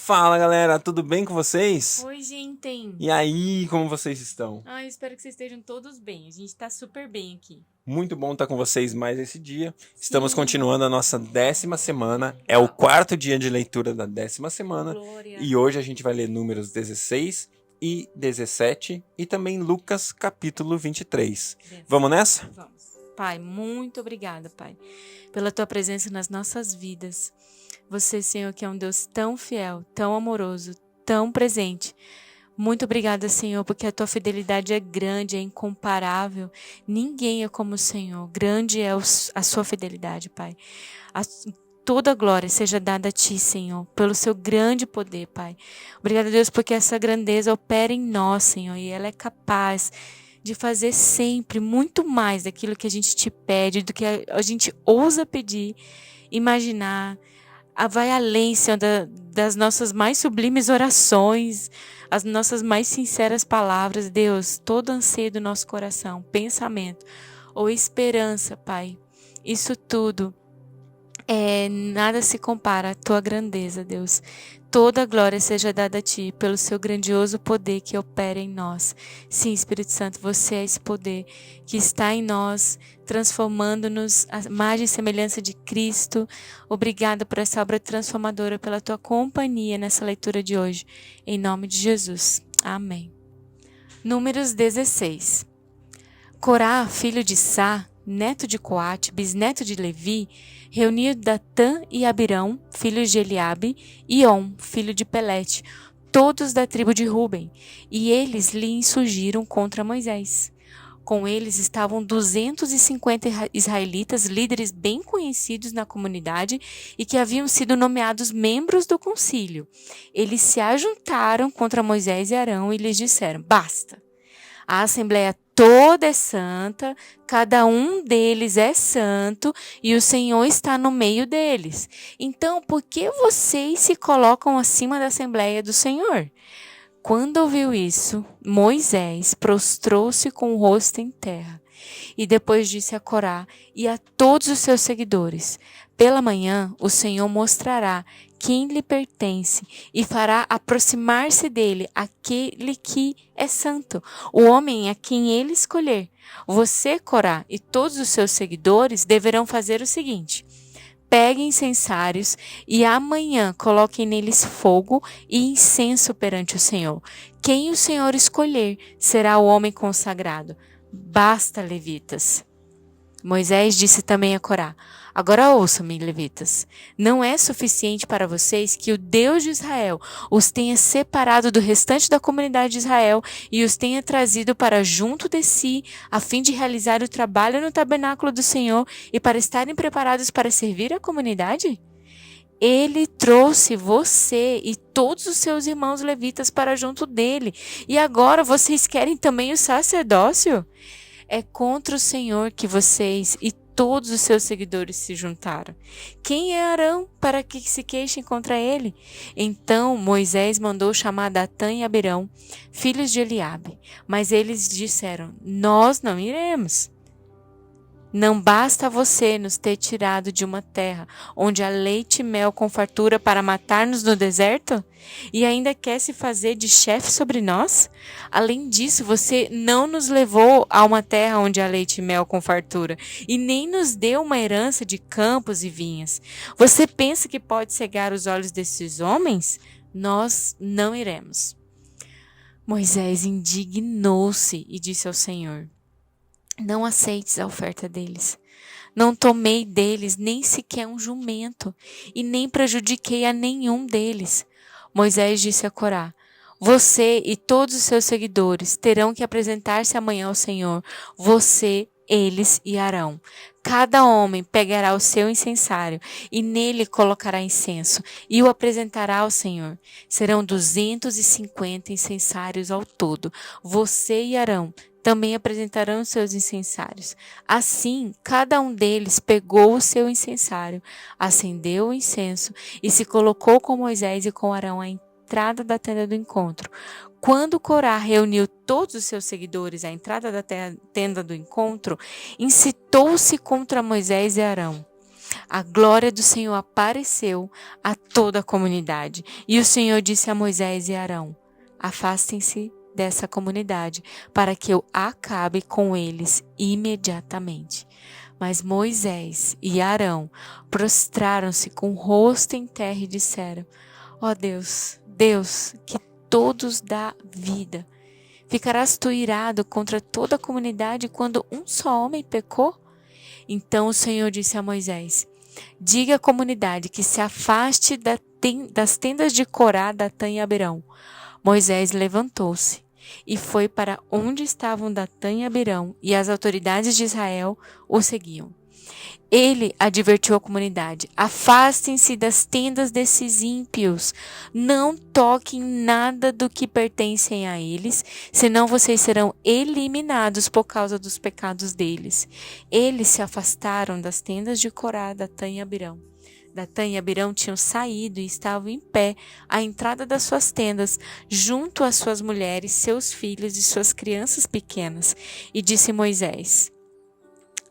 Fala galera, tudo bem com vocês? Oi, gente! E aí, como vocês estão? Ai, espero que vocês estejam todos bem. A gente tá super bem aqui. Muito bom estar com vocês mais esse dia. Estamos Sim, continuando a nossa 10ª semana. É o quarto dia de leitura da 10ª semana. glória. E hoje a gente vai ler números 16 e 17 e também Lucas capítulo 23. Vamos nessa? Vamos. Pai, muito obrigada, Pai, pela tua presença nas nossas vidas. Você, Senhor, que é um Deus tão fiel, tão amoroso, tão presente. Muito obrigada, Senhor, porque a tua fidelidade é grande, é incomparável. Ninguém é como o Senhor. Grande é a sua fidelidade, Pai. A, toda a glória seja dada a ti, Senhor, pelo seu grande poder, Pai. Obrigada, Deus, porque essa grandeza opera em nós, Senhor, e ela é capaz de fazer sempre muito mais daquilo que a gente te pede, do que a gente ousa pedir, imaginar. Vai além, Senhor, das nossas mais sublimes orações, as nossas mais sinceras palavras, Deus, todo anseio do nosso coração, pensamento ou esperança, Pai. Isso tudo nada se compara à tua grandeza, Deus. Toda a glória seja dada a ti pelo seu grandioso poder que opera em nós. Sim, Espírito Santo, você é esse poder que está em nós, transformando-nos à imagem e semelhança de Cristo. Obrigada por essa obra transformadora, pela tua companhia nessa leitura de hoje. Em nome de Jesus. Amém. Números 16. Corá, filho de Sá, neto de Coate, bisneto de Levi, reuniu Datã e Abirão, filhos de Eliabe, e On, filho de Pelete, todos da tribo de Ruben, e eles lhe insurgiram contra Moisés. Com eles estavam 250 israelitas, líderes bem conhecidos na comunidade e que haviam sido nomeados membros do concílio. Eles se ajuntaram contra Moisés e Arão e lhes disseram: basta! A assembleia toda é santa, cada um deles é santo e o Senhor está no meio deles. Então, por que vocês se colocam acima da assembleia do Senhor? Quando ouviu isso, Moisés prostrou-se com o rosto em terra e depois disse a Corá e a todos os seus seguidores: pela manhã o Senhor mostrará quem lhe pertence e fará aproximar-se dele aquele que é santo, o homem a quem ele escolher. Você, Corá, e todos os seus seguidores deverão fazer o seguinte: peguem incensários e amanhã coloquem neles fogo e incenso perante o Senhor. Quem o Senhor escolher será o homem consagrado. Basta, levitas. Moisés disse também a Corá: agora ouçam-me, levitas. Não é suficiente para vocês que o Deus de Israel os tenha separado do restante da comunidade de Israel e os tenha trazido para junto de si, a fim de realizar o trabalho no tabernáculo do Senhor e para estarem preparados para servir a comunidade? Ele trouxe você e todos os seus irmãos levitas para junto dele. E agora vocês querem também o sacerdócio? É contra o Senhor que vocês e todos os seus seguidores se juntaram. Quem é Arão para que se queixem contra ele? Então Moisés mandou chamar Datã e Abirão, filhos de Eliabe. Mas eles disseram: nós não iremos. Não basta você nos ter tirado de uma terra onde há leite e mel com fartura para matar-nos no deserto? E ainda quer se fazer de chefe sobre nós? Além disso, você não nos levou a uma terra onde há leite e mel com fartura, e nem nos deu uma herança de campos e vinhas. Você pensa que pode cegar os olhos desses homens? Nós não iremos. Moisés indignou-se e disse ao Senhor: não aceites a oferta deles. Não tomei deles nem sequer um jumento, e nem prejudiquei a nenhum deles. Moisés disse a Corá: você e todos os seus seguidores terão que apresentar-se amanhã ao Senhor, você, eles e Arão. Cada homem pegará o seu incensário e nele colocará incenso e o apresentará ao Senhor. Serão 250 incensários ao todo. Você e Arão também apresentarão os seus incensários. Assim, cada um deles pegou o seu incensário, acendeu o incenso e se colocou com Moisés e com Arão à entrada da tenda do encontro. Quando Corá reuniu todos os seus seguidores à entrada da tenda do encontro, incitou-se contra Moisés e Arão. A glória do Senhor apareceu a toda a comunidade. E o Senhor disse a Moisés e Arão: afastem-se dessa comunidade, para que eu acabe com eles imediatamente. Mas Moisés e Arão prostraram-se com o rosto em terra e disseram: ó Deus, Deus, que todos dá vida, ficarás tu irado contra toda a comunidade quando um só homem pecou? Então o Senhor disse a Moisés: diga à comunidade que se afaste das tendas de Corá, Datã e Abirão. Moisés levantou-se e foi para onde estavam Datã e Abirão, e as autoridades de Israel o seguiam. Ele advertiu a comunidade: afastem-se das tendas desses ímpios, não toquem nada do que pertencem a eles, senão vocês serão eliminados por causa dos pecados deles. Eles se afastaram das tendas de Corá, Datã e Abirão. Datã e Abirão tinham saído e estavam em pé à entrada das suas tendas, junto às suas mulheres, seus filhos e suas crianças pequenas. E disse Moisés: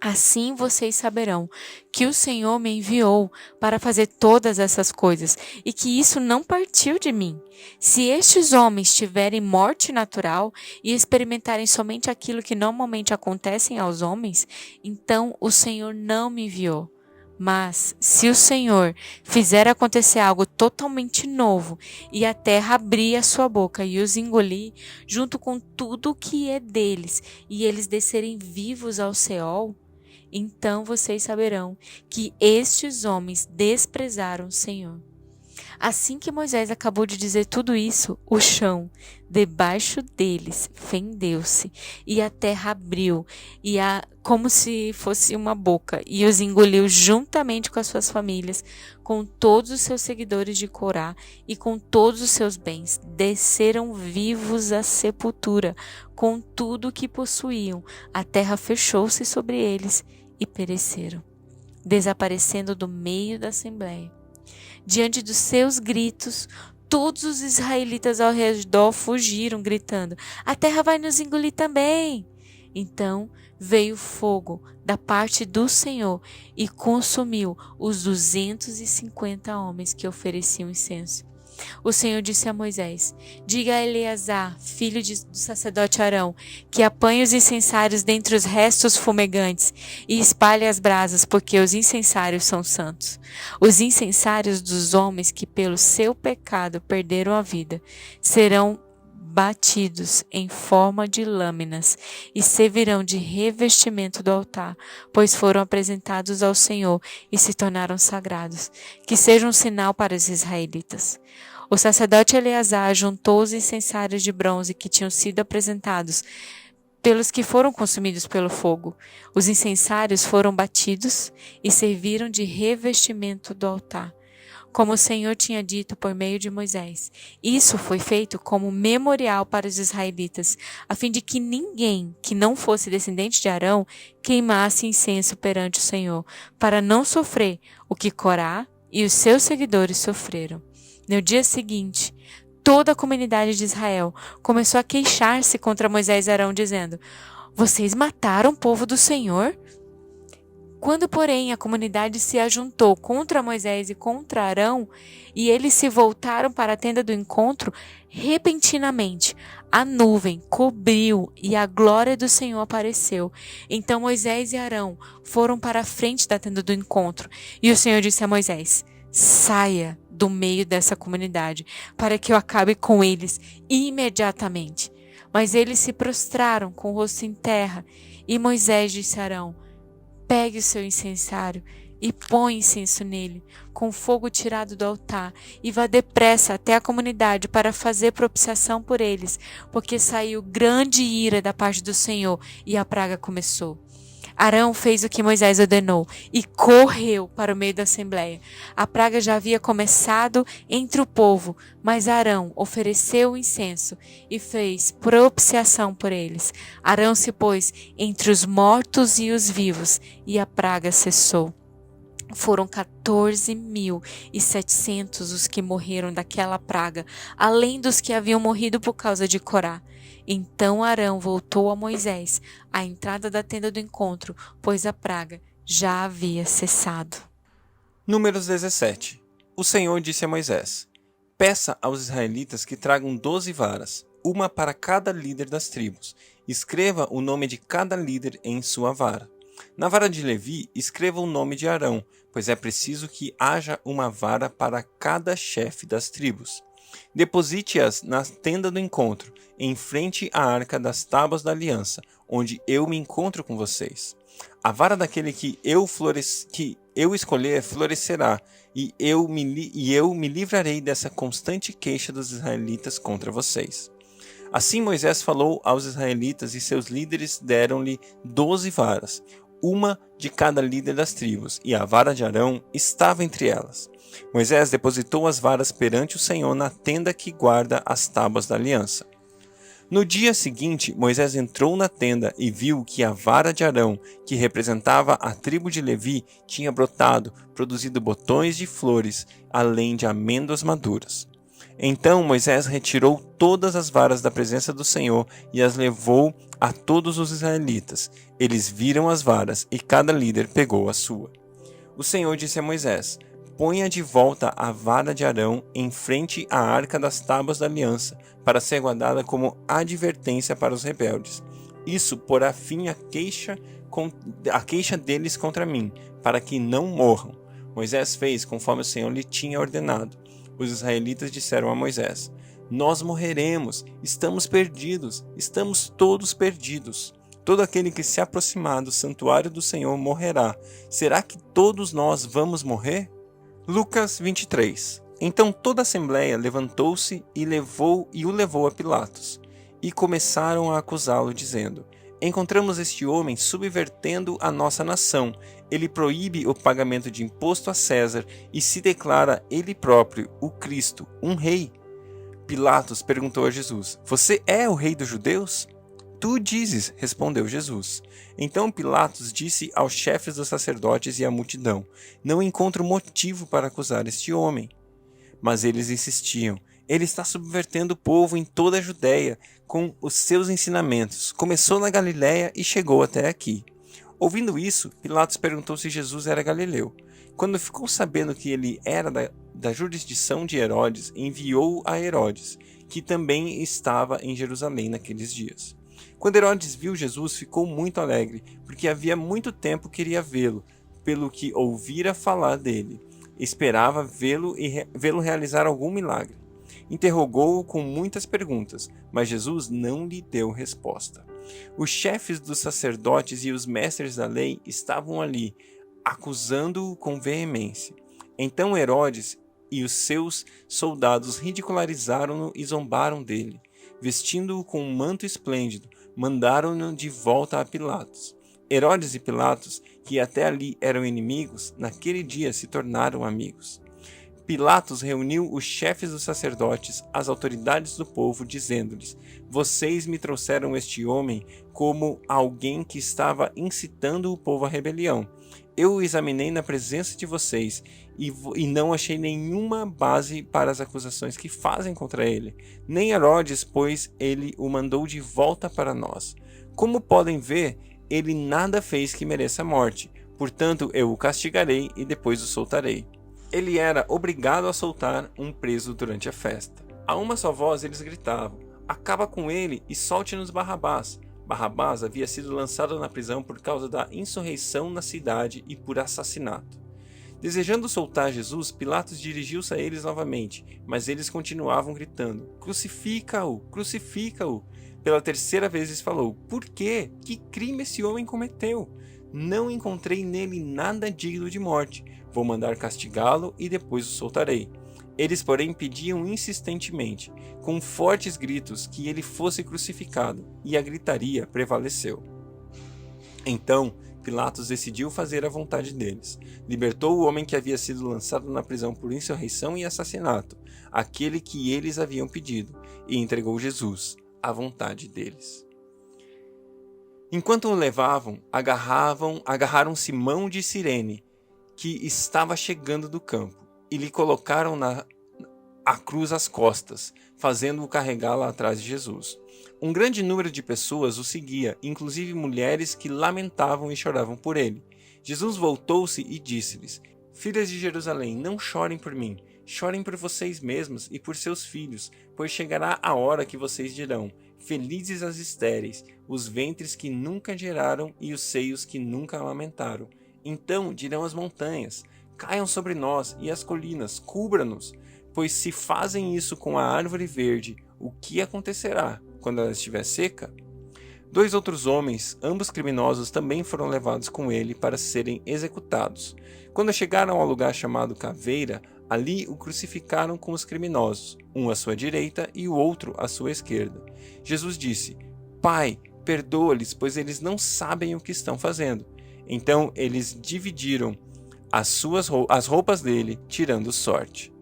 assim vocês saberão que o Senhor me enviou para fazer todas essas coisas e que isso não partiu de mim. Se estes homens tiverem morte natural e experimentarem somente aquilo que normalmente acontece aos homens, então o Senhor não me enviou. Mas, se o Senhor fizer acontecer algo totalmente novo e a terra abrir a sua boca e os engolir, junto com tudo o que é deles, e eles descerem vivos ao Seol, então vocês saberão que estes homens desprezaram o Senhor. Assim que Moisés acabou de dizer tudo isso, o chão debaixo deles fendeu-se e a terra abriu, como se fosse uma boca, e os engoliu juntamente com as suas famílias, com todos os seus seguidores de Corá e com todos os seus bens. Desceram vivos à sepultura, com tudo o que possuíam. A terra fechou-se sobre eles e pereceram, desaparecendo do meio da assembleia. Diante dos seus gritos, todos os israelitas ao redor fugiram, gritando: a terra vai nos engolir também. Então veio fogo da parte do Senhor e consumiu os 250 homens que ofereciam incenso. O Senhor disse a Moisés: diga a Eleazar, filho do sacerdote Arão, que apanhe os incensários dentre os restos fumegantes e espalhe as brasas, porque os incensários são santos. Os incensários dos homens que pelo seu pecado perderam a vida serão batidos em forma de lâminas e servirão de revestimento do altar, pois foram apresentados ao Senhor e se tornaram sagrados. Que seja um sinal para os israelitas. O sacerdote Eleazar juntou os incensários de bronze que tinham sido apresentados pelos que foram consumidos pelo fogo. Os incensários foram batidos e serviram de revestimento do altar, como o Senhor tinha dito por meio de Moisés. Isso foi feito como memorial para os israelitas, a fim de que ninguém que não fosse descendente de Arão queimasse incenso perante o Senhor, para não sofrer o que Corá e os seus seguidores sofreram. No dia seguinte, toda a comunidade de Israel começou a queixar-se contra Moisés e Arão, dizendo: vocês mataram o povo do Senhor? Quando, porém, a comunidade se ajuntou contra Moisés e contra Arão, e eles se voltaram para a tenda do encontro, repentinamente a nuvem cobriu e a glória do Senhor apareceu. Então Moisés e Arão foram para a frente da tenda do encontro, e o Senhor disse a Moisés: saia do meio dessa comunidade, para que eu acabe com eles imediatamente. Mas eles se prostraram com o rosto em terra, e Moisés disse a Arão: pegue o seu incensário e põe incenso nele, com fogo tirado do altar, e vá depressa até a comunidade para fazer propiciação por eles, porque saiu grande ira da parte do Senhor, e a praga começou. Arão fez o que Moisés ordenou e correu para o meio da assembleia. A praga já havia começado entre o povo, mas Arão ofereceu o incenso e fez propiciação por eles. Arão se pôs entre os mortos e os vivos, e a praga cessou. Foram 14.700 os que morreram daquela praga, além dos que haviam morrido por causa de Corá. Então Arão voltou a Moisés à entrada da tenda do encontro, pois a praga já havia cessado. Números 17. O Senhor disse a Moisés: Peça aos israelitas que tragam 12 varas, uma para cada líder das tribos. Escreva o nome de cada líder em sua vara. Na vara de Levi, escreva o nome de Arão, pois é preciso que haja uma vara para cada chefe das tribos. Deposite-as na tenda do encontro, em frente à arca das tábuas da aliança, onde eu me encontro com vocês. A vara daquele que eu escolher florescerá, e eu me livrarei dessa constante queixa dos israelitas contra vocês. Assim Moisés falou aos israelitas, e seus líderes deram-lhe 12 varas, uma de cada líder das tribos, e a vara de Arão estava entre elas. Moisés depositou as varas perante o Senhor na tenda que guarda as tábuas da aliança. No dia seguinte, Moisés entrou na tenda e viu que a vara de Arão, que representava a tribo de Levi, tinha brotado, produzido botões de flores, além de amêndoas maduras. Então Moisés retirou todas as varas da presença do Senhor e as levou a todos os israelitas. Eles viram as varas e cada líder pegou a sua. O Senhor disse a Moisés: Ponha de volta a vara de Arão em frente à arca das tábuas da aliança, para ser guardada como advertência para os rebeldes. Isso porá fim à queixa deles contra mim, para que não morram. Moisés fez conforme o Senhor lhe tinha ordenado. Os israelitas disseram a Moisés: Nós morreremos, estamos perdidos, estamos todos perdidos. Todo aquele que se aproximar do santuário do Senhor morrerá. Será que todos nós vamos morrer? Lucas 23. Então toda a assembleia levantou-se e o levou a Pilatos. E começaram a acusá-lo, dizendo: Encontramos este homem subvertendo a nossa nação. Ele proíbe o pagamento de imposto a César e se declara ele próprio o Cristo, um rei. Pilatos perguntou a Jesus: Você é o rei dos judeus? Tu dizes, respondeu Jesus. Então Pilatos disse aos chefes dos sacerdotes e à multidão: Não encontro motivo para acusar este homem. Mas eles insistiam: Ele está subvertendo o povo em toda a Judéia com os seus ensinamentos. Começou na Galiléia e chegou até aqui. Ouvindo isso, Pilatos perguntou se Jesus era galileu. Quando ficou sabendo que ele era da jurisdição de Herodes, enviou-o a Herodes, que também estava em Jerusalém naqueles dias. Quando Herodes viu Jesus, ficou muito alegre, porque havia muito tempo queria vê-lo, pelo que ouvira falar dele. Esperava vê-lo realizar algum milagre. Interrogou-o com muitas perguntas, mas Jesus não lhe deu resposta. Os chefes dos sacerdotes e os mestres da lei estavam ali, acusando-o com veemência. Então Herodes e os seus soldados ridicularizaram-no e zombaram dele. Vestindo-o com um manto esplêndido, mandaram-no de volta a Pilatos. Herodes e Pilatos, que até ali eram inimigos, naquele dia se tornaram amigos. Pilatos reuniu os chefes dos sacerdotes, as autoridades do povo, dizendo-lhes: Vocês me trouxeram este homem como alguém que estava incitando o povo à rebelião. Eu o examinei na presença de vocês e não achei nenhuma base para as acusações que fazem contra ele. Nem Herodes, pois ele o mandou de volta para nós. Como podem ver, ele nada fez que mereça a morte. Portanto, eu o castigarei e depois o soltarei. Ele era obrigado a soltar um preso durante a festa. A uma só voz eles gritavam: Acaba com ele e solte-nos Barrabás. Barrabás havia sido lançado na prisão por causa da insurreição na cidade e por assassinato. Desejando soltar Jesus, Pilatos dirigiu-se a eles novamente, mas eles continuavam gritando: Crucifica-o! Crucifica-o! Pela terceira vez lhes falou: Por quê? Que crime esse homem cometeu? Não encontrei nele nada digno de morte. Vou mandar castigá-lo e depois o soltarei. Eles, porém, pediam insistentemente, com fortes gritos, que ele fosse crucificado, e a gritaria prevaleceu. Então, Pilatos decidiu fazer a vontade deles. Libertou o homem que havia sido lançado na prisão por insurreição e assassinato, aquele que eles haviam pedido, e entregou Jesus à vontade deles. Enquanto o levavam, agarraram Simão de Cirene, que estava chegando do campo, e lhe colocaram a cruz às costas, fazendo-o carregá-la atrás de Jesus. Um grande número de pessoas o seguia, inclusive mulheres que lamentavam e choravam por ele. Jesus voltou-se e disse-lhes: Filhas de Jerusalém, não chorem por mim, chorem por vocês mesmas e por seus filhos, pois chegará a hora que vocês dirão: felizes as estéreis, os ventres que nunca geraram e os seios que nunca amamentaram. Então dirão as montanhas: caiam sobre nós, e as colinas: cubra-nos. Pois se fazem isso com a árvore verde, o que acontecerá quando ela estiver seca? 2 outros homens, ambos criminosos, também foram levados com ele para serem executados. Quando chegaram ao lugar chamado Caveira, ali o crucificaram com os criminosos, um à sua direita e o outro à sua esquerda. Jesus disse: Pai, perdoa-lhes, pois eles não sabem o que estão fazendo. Então eles dividiram as roupas dele, tirando sorte.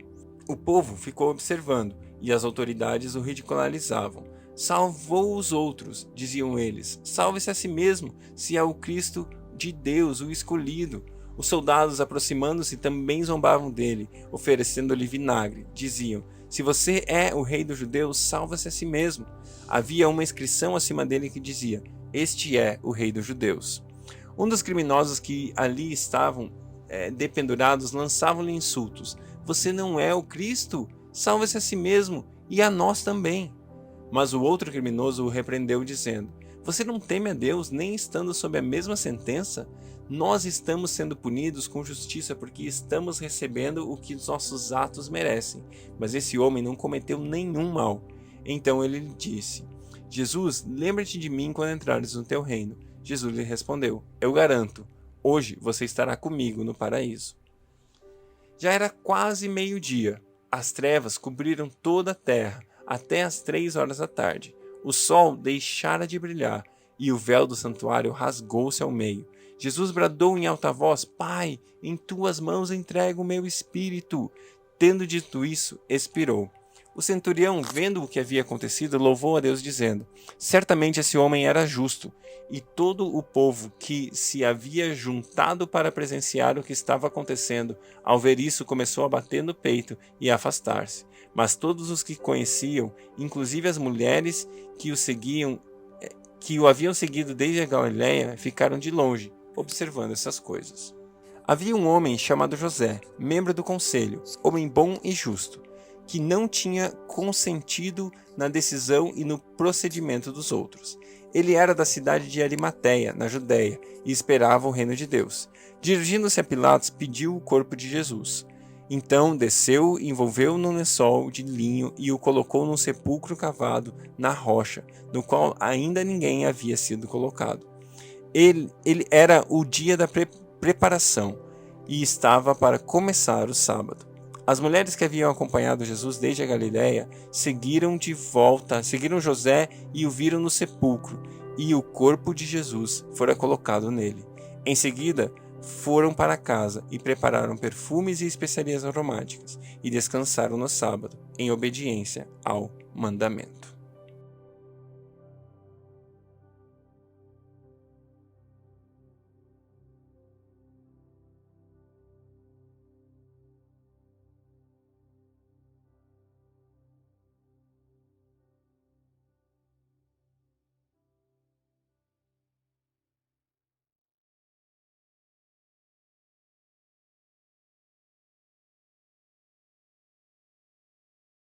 O povo ficou observando, e as autoridades o ridicularizavam. Salvou os outros, diziam eles. Salve-se a si mesmo, se é o Cristo de Deus, o escolhido. Os soldados, aproximando-se, também zombavam dele, oferecendo-lhe vinagre. Diziam: se você é o rei dos judeus, salva-se a si mesmo. Havia uma inscrição acima dele que dizia: este é o rei dos judeus. Um dos criminosos que ali estavam dependurados lançavam-lhe insultos: você não é o Cristo? Salve-se a si mesmo e a nós também. Mas o outro criminoso o repreendeu, dizendo: você não teme a Deus, nem estando sob a mesma sentença? Nós estamos sendo punidos com justiça porque estamos recebendo o que nossos atos merecem, mas esse homem não cometeu nenhum mal. Então ele lhe disse: Jesus, lembra-te de mim quando entrares no teu reino. Jesus lhe respondeu: eu garanto, hoje você estará comigo no paraíso. Já era quase meio-dia. As trevas cobriram toda a terra até as 3 horas da tarde. O sol deixara de brilhar e o véu do santuário rasgou-se ao meio. Jesus bradou em alta voz: Pai, em tuas mãos entrego o meu espírito. Tendo dito isso, expirou. O centurião, vendo o que havia acontecido, louvou a Deus, dizendo: certamente esse homem era justo. E todo o povo que se havia juntado para presenciar o que estava acontecendo, ao ver isso, começou a bater no peito e a afastar-se. Mas todos os que conheciam, inclusive as mulheres que o haviam seguido desde a Galiléia, ficaram de longe, observando essas coisas. Havia um homem chamado José, membro do conselho, homem bom e justo, que não tinha consentido na decisão e no procedimento dos outros. Ele era da cidade de Arimateia, na Judéia, e esperava o reino de Deus. Dirigindo-se a Pilatos, pediu o corpo de Jesus. Então desceu, envolveu-o num lençol de linho e o colocou num sepulcro cavado na rocha, no qual ainda ninguém havia sido colocado. Ele era o dia da preparação e estava para começar o sábado. As mulheres que haviam acompanhado Jesus desde a Galiléia seguiram José e o viram no sepulcro, e o corpo de Jesus fora colocado nele. Em seguida, foram para casa e prepararam perfumes e especiarias aromáticas, e descansaram no sábado, em obediência ao mandamento.